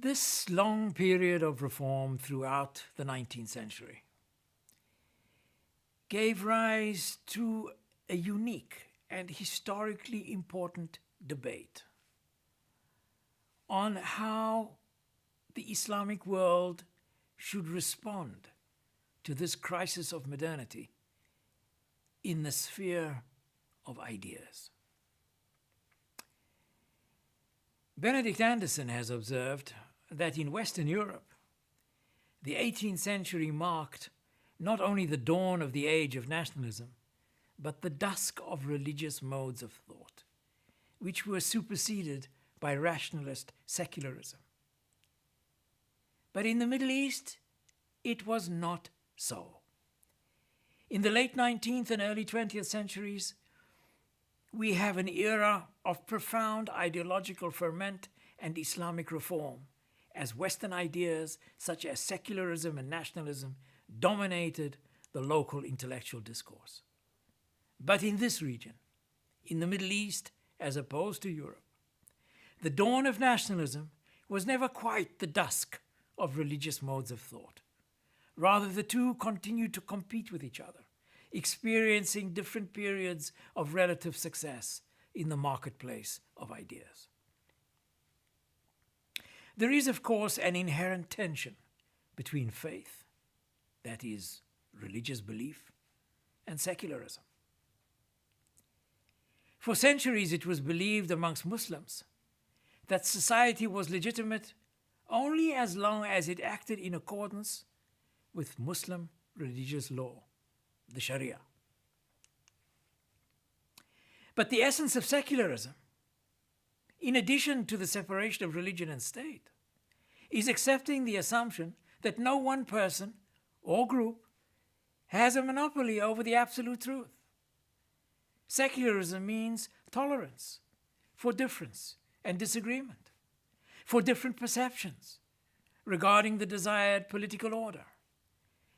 This long period of reform throughout the 19th century gave rise to a unique and historically important debate on how the Islamic world should respond to this crisis of modernity in the sphere of ideas. Benedict Anderson has observed that in Western Europe, the 18th century marked not only the dawn of the age of nationalism, but the dusk of religious modes of thought, which were superseded by rationalist secularism. But in the Middle East, it was not so. In the late 19th and early 20th centuries, we have an era of profound ideological ferment and Islamic reform, as Western ideas such as secularism and nationalism dominated the local intellectual discourse. But in this region, in the Middle East as opposed to Europe, the dawn of nationalism was never quite the dusk of religious modes of thought. Rather, the two continued to compete with each other, experiencing different periods of relative success in the marketplace of ideas. There is, of course, an inherent tension between faith, that is, religious belief, and secularism. For centuries, it was believed amongst Muslims that society was legitimate only as long as it acted in accordance with Muslim religious law, the Sharia. But the essence of secularism, in addition to the separation of religion and state, is accepting the assumption that no one person or group has a monopoly over the absolute truth. Secularism means tolerance for difference and disagreement, for different perceptions regarding the desired political order.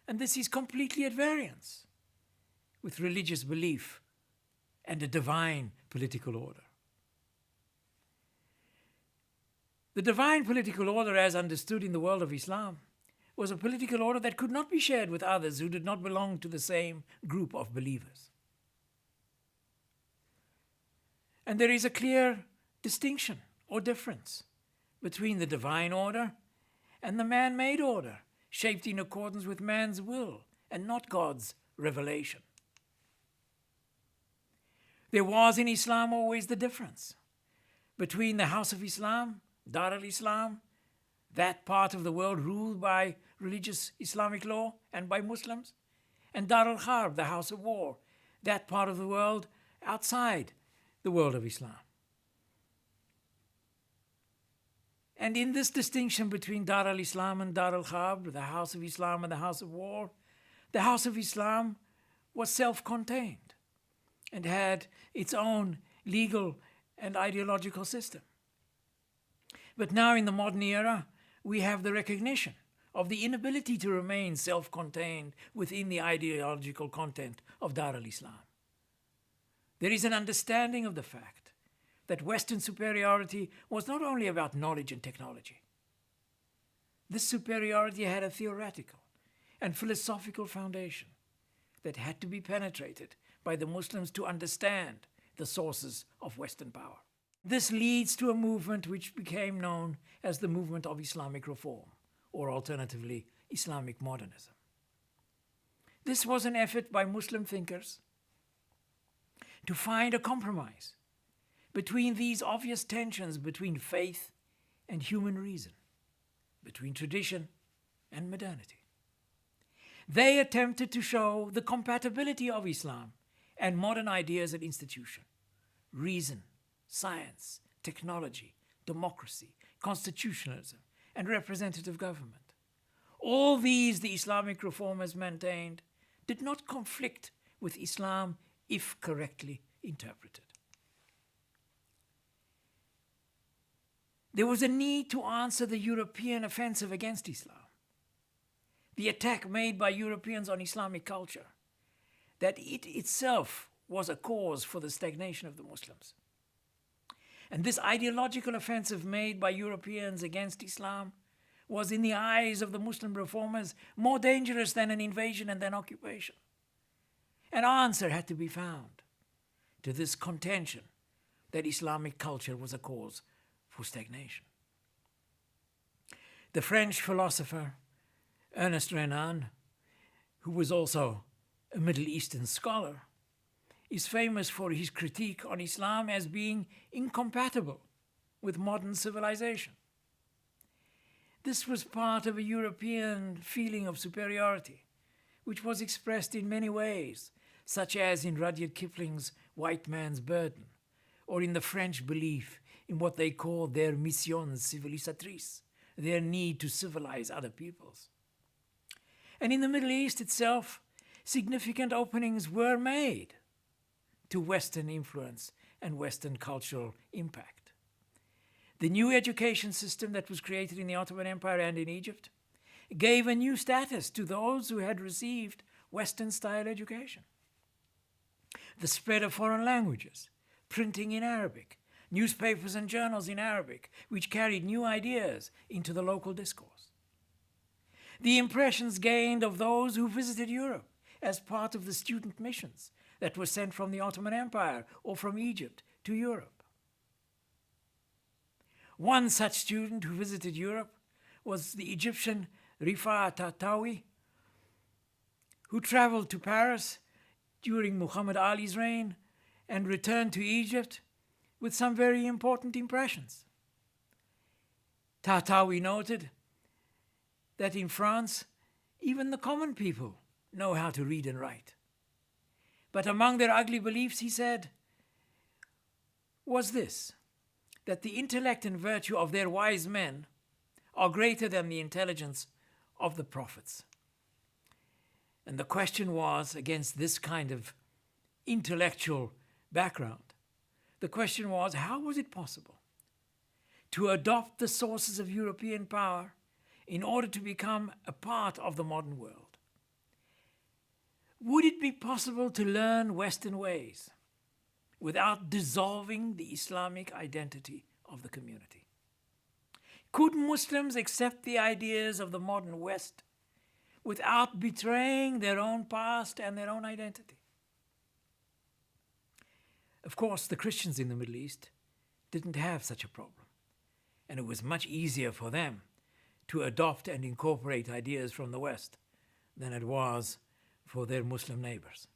And this is completely at variance with religious belief and a divine political order. The divine political order, as understood in the world of Islam, was a political order that could not be shared with others who did not belong to the same group of believers. And there is a clear distinction or difference between the divine order and the man-made order, shaped in accordance with man's will and not God's revelation. There was in Islam always the difference between the House of Islam, Dar al-Islam, that part of the world ruled by religious Islamic law and by Muslims, and Dar al-Harb, the House of War, that part of the world outside the world of Islam. And in this distinction between Dar al-Islam and Dar al-Harb, the House of Islam and the House of War, the House of Islam was self-contained and had its own legal and ideological system. But now in the modern era, we have the recognition of the inability to remain self-contained within the ideological content of Dar al-Islam. There is an understanding of the fact that Western superiority was not only about knowledge and technology. This superiority had a theoretical and philosophical foundation that had to be penetrated by the Muslims to understand the sources of Western power. This leads to a movement which became known as the movement of Islamic reform, or alternatively, Islamic modernism. This was an effort by Muslim thinkers to find a compromise between these obvious tensions between faith and human reason, between tradition and modernity. They attempted to show the compatibility of Islam and modern ideas and institutions, reason, science, technology, democracy, constitutionalism, and representative government. All these, the Islamic reformers maintained, did not conflict with Islam if correctly interpreted. There was a need to answer the European offensive against Islam, the attack made by Europeans on Islamic culture, that it itself was a cause for the stagnation of the Muslims. And this ideological offensive made by Europeans against Islam was, in the eyes of the Muslim reformers, more dangerous than an invasion and an occupation. An answer had to be found to this contention that Islamic culture was a cause for stagnation. The French philosopher Ernest Renan, who was also a Middle Eastern scholar, is famous for his critique on Islam as being incompatible with modern civilization. This was part of a European feeling of superiority, which was expressed in many ways, such as in Rudyard Kipling's White Man's Burden, or in the French belief in what they call their mission civilisatrice, their need to civilize other peoples. And in the Middle East itself, significant openings were made to Western influence and Western cultural impact. The new education system that was created in the Ottoman Empire and in Egypt gave a new status to those who had received Western-style education. The spread of foreign languages, printing in Arabic, newspapers and journals in Arabic, which carried new ideas into the local discourse. The impressions gained of those who visited Europe as part of the student missions that were sent from the Ottoman Empire or from Egypt to Europe. One such student who visited Europe was the Egyptian Rifa Tahtawi, who traveled to Paris during Muhammad Ali's reign and returned to Egypt with some very important impressions. Tahtawi noted that in France, even the common people know how to read and write. But among their ugly beliefs, he said, was this, that the intellect and virtue of their wise men are greater than the intelligence of the prophets. And the question was, against this kind of intellectual background, the question was, how was it possible to adopt the sources of European power in order to become a part of the modern world? Would it be possible to learn Western ways without dissolving the Islamic identity of the community? Could Muslims accept the ideas of the modern West without betraying their own past and their own identity? Of course, the Christians in the Middle East didn't have such a problem, and it was much easier for them to adopt and incorporate ideas from the West than it was for their Muslim neighbors.